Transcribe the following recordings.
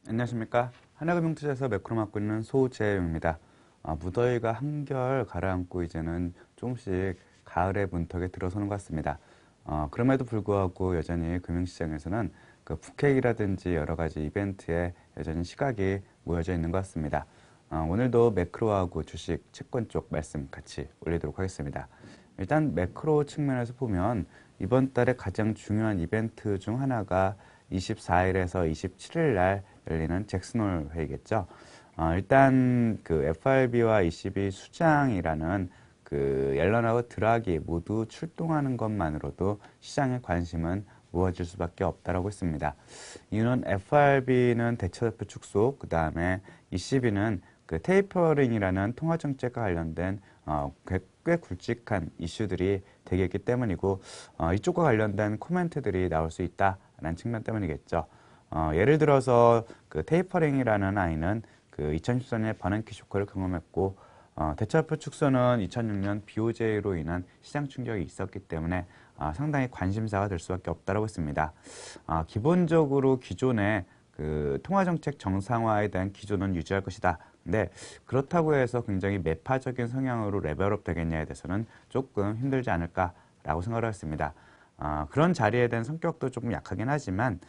안녕하십니까. 하나금융투자에서 매크로 맡고 있는 소재용입니다. 무더위가 한결 가라앉고 이제는 조금씩 가을의 문턱에 들어서는 것 같습니다. 그럼에도 불구하고 여전히 금융시장에서는 그 북핵이라든지 여러 가지 이벤트에 여전히 시각이 모여져 있는 것 같습니다. 오늘도 매크로하고 주식, 채권 쪽 말씀 같이 올리도록 하겠습니다. 일단 매크로 측면에서 보면 이번 달에 가장 중요한 이벤트 중 하나가 24일에서 27일 날 열리는 잭슨홀 회의겠죠. 일단 그 FRB와 ECB 수장이라는 그 옐런하고 드라기 모두 출동하는 것만으로도 시장의 관심은 모아질 수밖에 없다라고 했습니다. 이유는 FRB는 대처대표 축소, 그 다음에 ECB는 그 테이퍼링이라는 통화정책과 관련된 꽤 굵직한 이슈들이 되겠기 때문이고 이쪽과 관련된 코멘트들이 나올 수 있다라는 측면 때문이겠죠. 예를 들어서 그 테이퍼링이라는 아이는 그 2014년에 버냉키 쇼크를 경험했고 대차표 축소는 2006년 BOJ로 인한 시장 충격이 있었기 때문에 상당히 관심사가 될 수밖에 없다고 했습니다. 기본적으로 기존의 그 통화정책 정상화에 대한 기조는 유지할 것이다. 근데 그렇다고 해서 굉장히 매파적인 성향으로 레벨업 되겠냐에 대해서는 조금 힘들지 않을까라고 생각을 했습니다. 그런 자리에 대한 성격도 조금 약하긴 하지만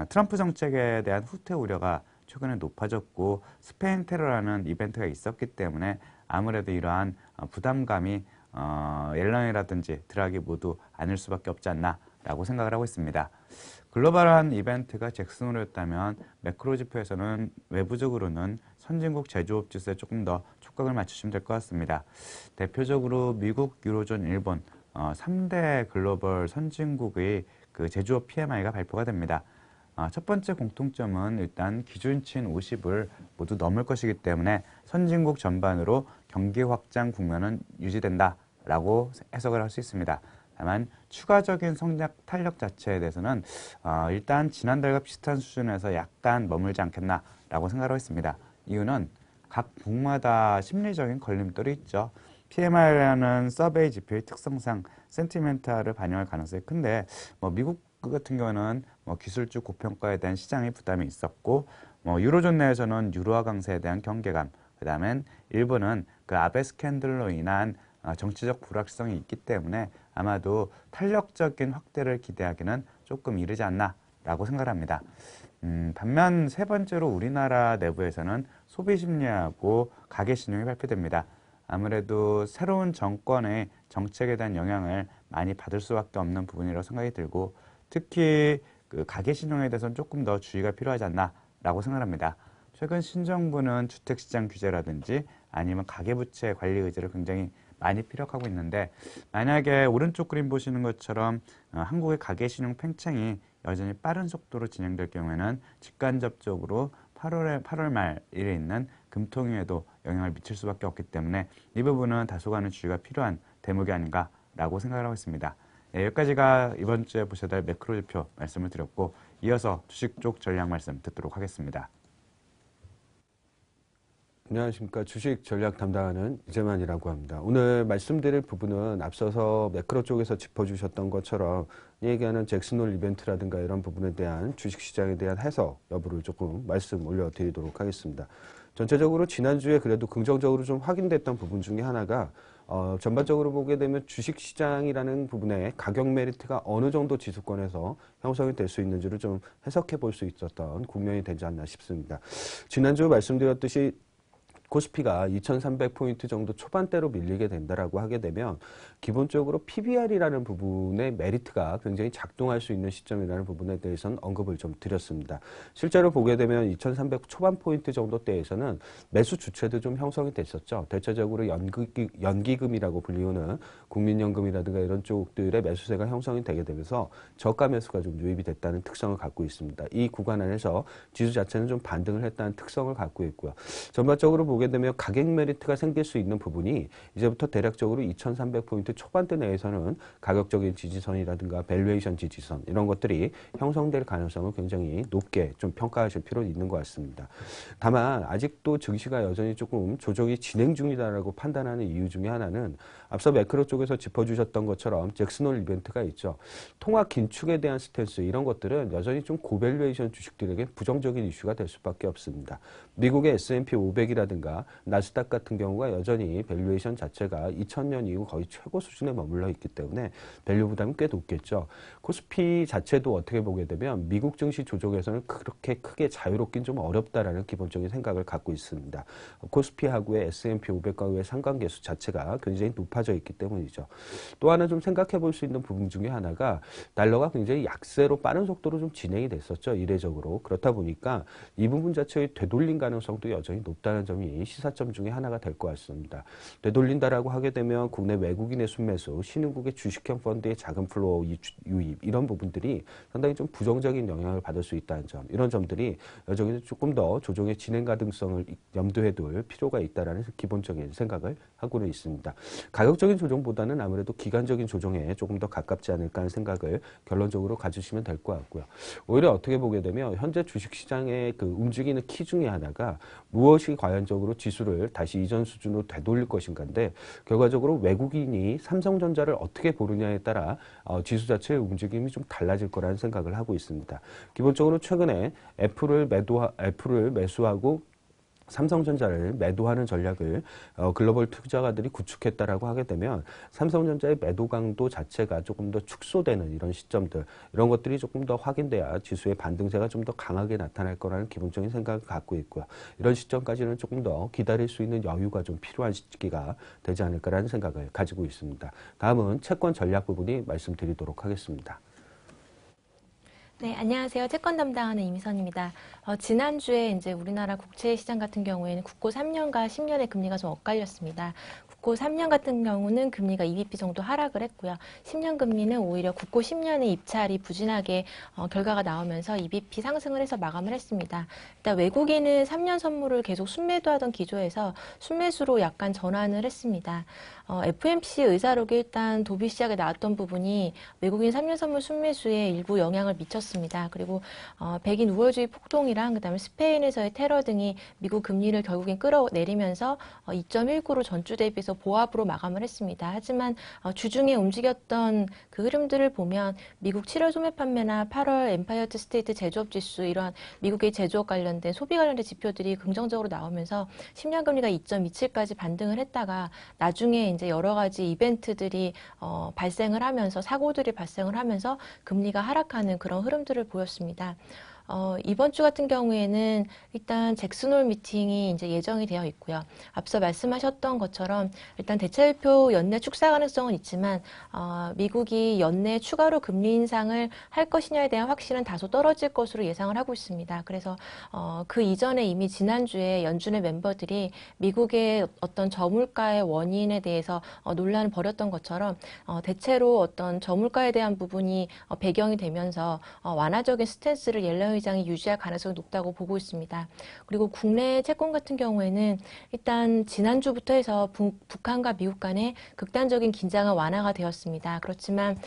트럼프 정책에 대한 후퇴 우려가 최근에 높아졌고 스페인 테러라는 이벤트가 있었기 때문에 아무래도 이러한 부담감이 옐런이라든지 드라기 모두 안을 수밖에 없지 않나라고 생각을 하고 있습니다. 글로벌한 이벤트가 잭슨홀이었다면 매크로 지표에서는 외부적으로는 선진국 제조업 지수에 조금 더 촉각을 맞추시면 될 것 같습니다. 대표적으로 미국, 유로존, 일본 3대 글로벌 선진국의 그 제조업 PMI가 발표가 됩니다. 첫 번째 공통점은 일단 기준치인 50을 모두 넘을 것이기 때문에 선진국 전반으로 경기 확장 국면은 유지된다라고 해석을 할 수 있습니다. 다만 추가적인 성장 탄력 자체에 대해서는 일단 지난달과 비슷한 수준에서 약간 머물지 않겠나라고 생각을 했습니다. 이유는 각 국마다 심리적인 걸림돌이 있죠. PMI라는 서베이 지표의 특성상 센티멘탈을 반영할 가능성이 큰데 미국 같은 경우는 기술주 고평가에 대한 시장의 부담이 있었고 유로존 내에서는 유로화 강세에 대한 경계감, 그 다음엔 일본은 그 아베 스캔들로 인한 정치적 불확실성이 있기 때문에 아마도 탄력적인 확대를 기대하기는 조금 이르지 않나라고 생각합니다. 반면 세 번째로 우리나라 내부에서는 소비 심리하고 가계 신용이 발표됩니다. 아무래도 새로운 정권의 정책에 대한 영향을 많이 받을 수밖에 없는 부분이라고 생각이 들고 특히 그 가계 신용에 대해서는 조금 더 주의가 필요하지 않나라고 생각합니다. 최근 신정부는 주택시장 규제라든지 아니면 가계부채 관리 의지를 굉장히 많이 피력하고 있는데 만약에 오른쪽 그림 보시는 것처럼 한국의 가계신용 팽창이 여전히 빠른 속도로 진행될 경우에는 직간접적으로 8월 말일에 있는 금통위에도 영향을 미칠 수밖에 없기 때문에 이 부분은 다소간의 주의가 필요한 대목이 아닌가라고 생각을 하고 있습니다. 여기까지가 이번 주에 보셔야 될 매크로 지표 말씀을 드렸고 이어서 주식 쪽 전략 말씀 듣도록 하겠습니다. 안녕하십니까. 주식 전략 담당하는 이재만이라고 합니다. 오늘 말씀드릴 부분은 앞서서 매크로 쪽에서 짚어주셨던 것처럼 얘기하는 잭슨홀 이벤트라든가 이런 부분에 대한 주식시장에 대한 해석 여부를 조금 말씀 올려드리도록 하겠습니다. 전체적으로 지난주에 그래도 긍정적으로 좀 확인됐던 부분 중에 하나가 전반적으로 보게 되면 주식시장이라는 부분에 가격 메리트가 어느 정도 지수권에서 형성이 될 수 있는지를 좀 해석해 볼 수 있었던 국면이 되지 않나 싶습니다. 지난주 말씀드렸듯이 코스피가 2300포인트 정도 초반대로 밀리게 된다라고 하게 되면 기본적으로 PBR이라는 부분의 메리트가 굉장히 작동할 수 있는 시점이라는 부분에 대해서는 언급을 좀 드렸습니다. 실제로 보게 되면 2300 초반 포인트 정도 대에서는 매수 주체도 좀 형성이 됐었죠. 대체적으로 연기금이라고 불리우는 국민연금이라든가 이런 쪽들의 매수세가 형성이 되게 되면서 저가 매수가 좀 유입이 됐다는 특성을 갖고 있습니다. 이 구간 안에서 지수 자체는 좀 반등을 했다는 특성을 갖고 있고요. 전반적으로 보게 되면 가격 메리트가 생길 수 있는 부분이 이제부터 대략적으로 2300포인트 초반대 내에서는 가격적인 지지선이라든가 밸류에이션 지지선 이런 것들이 형성될 가능성을 굉장히 높게 좀 평가하실 필요는 있는 것 같습니다. 다만 아직도 증시가 여전히 조금 조정이 진행 중이다라고 판단하는 이유 중에 하나는 앞서 매크로 쪽에서 짚어주셨던 것처럼 잭슨홀 이벤트가 있죠. 통화 긴축에 대한 스탠스 이런 것들은 여전히 좀 고밸류에이션 주식들에게 부정적인 이슈가 될 수밖에 없습니다. 미국의 S&P 500이라든가 나스닥 같은 경우가 여전히 밸류에이션 자체가 2000년 이후 거의 최고 수준에 머물러 있기 때문에 밸류 부담이 꽤 높겠죠. 코스피 자체도 어떻게 보게 되면 미국 증시 조정에서는 그렇게 크게 자유롭긴 좀 어렵다라는 기본적인 생각을 갖고 있습니다. 코스피하고의 S&P 500하고의 상관계수 자체가 굉장히 높아져 있기 때문이죠. 또 하나 좀 생각해 볼 수 있는 부분 중에 하나가 달러가 굉장히 약세로 빠른 속도로 좀 진행이 됐었죠. 이례적으로. 그렇다 보니까 이 부분 자체의 되돌림 가능성도 여전히 높다는 점이 시사점 중에 하나가 될 것 같습니다. 되돌린다라고 하게 되면 국내 외국인의 순매수, 신흥국의 주식형 펀드의 자금 플로우 유입 이런 부분들이 상당히 좀 부정적인 영향을 받을 수 있다는 점, 이런 점들이 여전히 조금 더 조정의 진행 가능성을 염두에 둘 필요가 있다라는 기본적인 생각을 하고는 있습니다. 가격적인 조정보다는 아무래도 기간적인 조정에 조금 더 가깝지 않을까 하는 생각을 결론적으로 가지시면 될 것 같고요. 오히려 어떻게 보게 되면 현재 주식시장의 그 움직이는 키 중에 하나가 무엇이 과연적으로 지수를 다시 이전 수준으로 되돌릴 것인가인데, 결과적으로 외국인이 삼성전자를 어떻게 보느냐에 따라 지수 자체의 움직임이 좀 달라질 거라는 생각을 하고 있습니다. 기본적으로 최근에 애플을 매수하고 삼성전자를 매도하는 전략을 글로벌 투자가들이 구축했다라고 하게 되면 삼성전자의 매도 강도 자체가 조금 더 축소되는 이런 시점들, 이런 것들이 조금 더 확인돼야 지수의 반등세가 좀 더 강하게 나타날 거라는 기본적인 생각을 갖고 있고요. 이런 시점까지는 조금 더 기다릴 수 있는 여유가 좀 필요한 시기가 되지 않을까라는 생각을 가지고 있습니다. 다음은 채권 전략 부분이 말씀드리도록 하겠습니다. 네, 안녕하세요. 채권 담당하는 이미선입니다. 지난주에 이제 우리나라 국채 시장 같은 경우에는 국고 3년과 10년의 금리가 좀 엇갈렸습니다. 국고 3년 같은 경우는 금리가 2bp 정도 하락을 했고요. 10년 금리는 오히려 국고 10년의 입찰이 부진하게 결과가 나오면서 2bp 상승을 해서 마감을 했습니다. 일단 외국인은 3년 선물을 계속 순매도하던 기조에서 순매수로 약간 전환을 했습니다. FOMC 의사록이 일단 도비 시작에 나왔던 부분이 외국인 3년 선물 순매수에 일부 영향을 미쳤습니다. 그리고 백인 우월주의 폭동이랑 그다음에 스페인에서의 테러 등이 미국 금리를 결국엔 끌어내리면서 2.19로 전주 대비해서 보합으로 마감을 했습니다. 하지만 주중에 움직였던 그 흐름들을 보면 미국 7월 소매 판매나 8월 엠파이어 스테이트 제조업 지수, 이런 미국의 제조업 관련된 소비 관련된 지표들이 긍정적으로 나오면서 10년 금리가 2.27까지 반등을 했다가 나중에 이제 여러 가지 이벤트들이 발생을 하면서, 사고들이 발생을 하면서 금리가 하락하는 그런 흐름들을 보였습니다. 이번 주 같은 경우에는 일단 잭슨홀 미팅이 이제 예정이 되어 있고요. 앞서 말씀하셨던 것처럼 일단 대체율표 연내 축사 가능성은 있지만 미국이 연내 추가로 금리 인상을 할 것이냐에 대한 확신은 다소 떨어질 것으로 예상을 하고 있습니다. 그래서 그 이전에 이미 지난주에 연준의 멤버들이 미국의 어떤 저물가의 원인에 대해서 논란을 벌였던 것처럼 대체로 어떤 저물가에 대한 부분이 배경이 되면서 완화적인 스탠스를 옐런 의장이 유지할 가능성이 높다고 보고 있습니다. 그리고 국내 채권 같은 경우에는 일단 지난주부터 해서 북한과 미국 간의 극단적인 긴장은 완화가 되었습니다. 그렇지만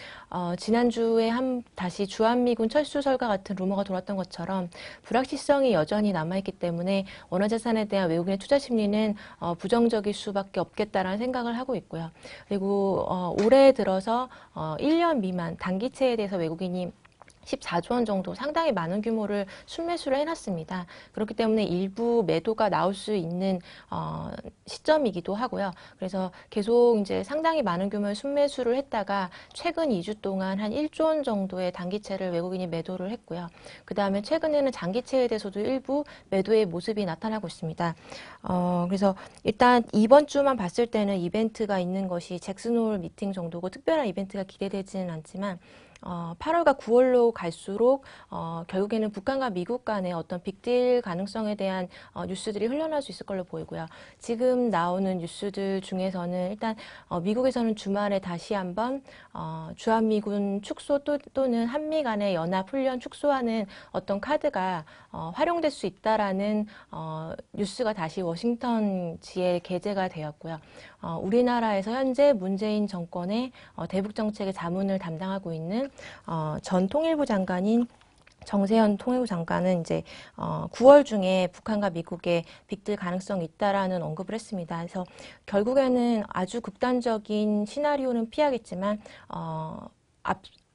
지난주에 다시 주한미군 철수 설과 같은 루머가 돌았던 것처럼 불확실성이 여전히 남아있기 때문에 원화자산에 대한 외국인의 투자 심리는 부정적일 수밖에 없겠다라는 생각을 하고 있고요. 그리고 올해 들어서 1년 미만 단기채에 대해서 외국인이 14조 원 정도 상당히 많은 규모를 순매수를 해놨습니다. 그렇기 때문에 일부 매도가 나올 수 있는 시점이기도 하고요. 그래서 계속 이제 상당히 많은 규모의 순매수를 했다가 최근 2주 동안 한 1조 원 정도의 단기채를 외국인이 매도를 했고요. 그 다음에 최근에는 장기채에 대해서도 일부 매도의 모습이 나타나고 있습니다. 그래서 일단 이번 주만 봤을 때는 이벤트가 있는 것이 잭슨홀 미팅 정도고 특별한 이벤트가 기대되지는 않지만 8월과 9월로 갈수록 결국에는 북한과 미국 간의 어떤 빅딜 가능성에 대한 뉴스들이 흘러날 수 있을 걸로 보이고요. 지금 나오는 뉴스들 중에서는 일단 미국에서는 주말에 다시 한번 주한미군 축소 또는 한미 간의 연합 훈련 축소하는 어떤 카드가 활용될 수 있다라는 뉴스가 다시 워싱턴지에 게재가 되었고요. 우리나라에서 현재 문재인 정권의 대북 정책의 자문을 담당하고 있는 전 통일부 장관인 정세현 통일부 장관은 이제 9월 중에 북한과 미국의 빅딜 가능성이 있다라는 언급을 했습니다. 그래서 결국에는 아주 극단적인 시나리오는 피하겠지만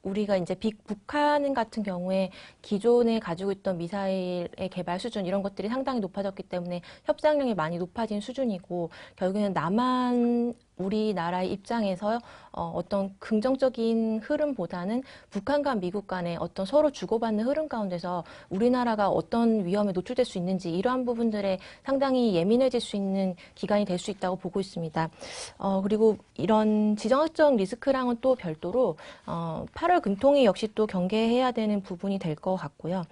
우리가 이제 북한 같은 경우에 기존에 가지고 있던 미사일의 개발 수준 이런 것들이 상당히 높아졌기 때문에 협상력이 많이 높아진 수준이고 결국에는 남한 우리나라의 입장에서 어떤 긍정적인 흐름보다는 북한과 미국 간의 어떤 서로 주고받는 흐름 가운데서 우리나라가 어떤 위험에 노출될 수 있는지 이러한 부분들에 상당히 예민해질 수 있는 기간이 될 수 있다고 보고 있습니다. 그리고 이런 지정학적 리스크랑은 또 별도로 8월 금통위 역시 또 경계해야 되는 부분이 될 것 같고요.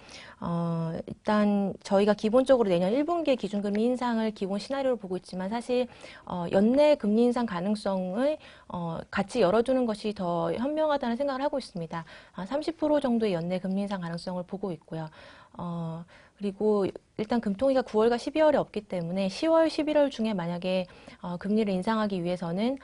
일단 저희가 기본적으로 내년 1분기에 기준금리 인상을 기본 시나리오로 보고 있지만 사실 연내 금리 인상 가능성을 같이 열어두는 것이 더 현명하다는 생각을 하고 있습니다. 30% 정도의 연내 금리 인상 가능성을 보고 있고요. 그리고 일단 금통위가 9월과 12월에 없기 때문에 10월, 11월 중에 만약에 금리를 인상하기 위해서는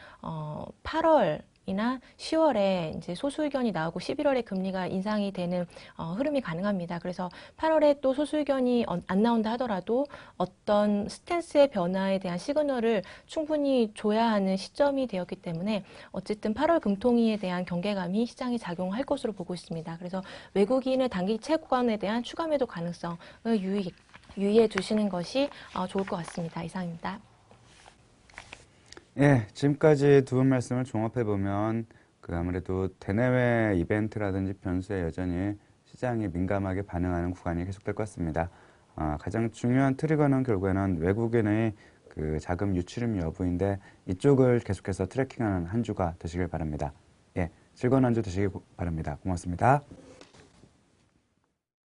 8월이나 10월에 이제 소수 의견이 나오고 11월에 금리가 인상이 되는 흐름이 가능합니다. 그래서 8월에 또 소수 의견이 안 나온다 하더라도 어떤 스탠스의 변화에 대한 시그널을 충분히 줘야 하는 시점이 되었기 때문에 어쨌든 8월 금통위에 대한 경계감이 시장에 작용할 것으로 보고 있습니다. 그래서 외국인의 단기 채권에 대한 추가 매도 가능성을 유의해 두시는 것이 좋을 것 같습니다. 이상입니다. 예, 지금까지 두 분 말씀을 종합해보면 아무래도 대내외 이벤트라든지 변수에 여전히 시장이 민감하게 반응하는 구간이 계속될 것 같습니다. 가장 중요한 트리거는 결국에는 외국인의 자금 유출임 여부인데 이쪽을 계속해서 트래킹하는 한 주가 되시길 바랍니다. 예, 즐거운 한 주 되시길 바랍니다. 고맙습니다.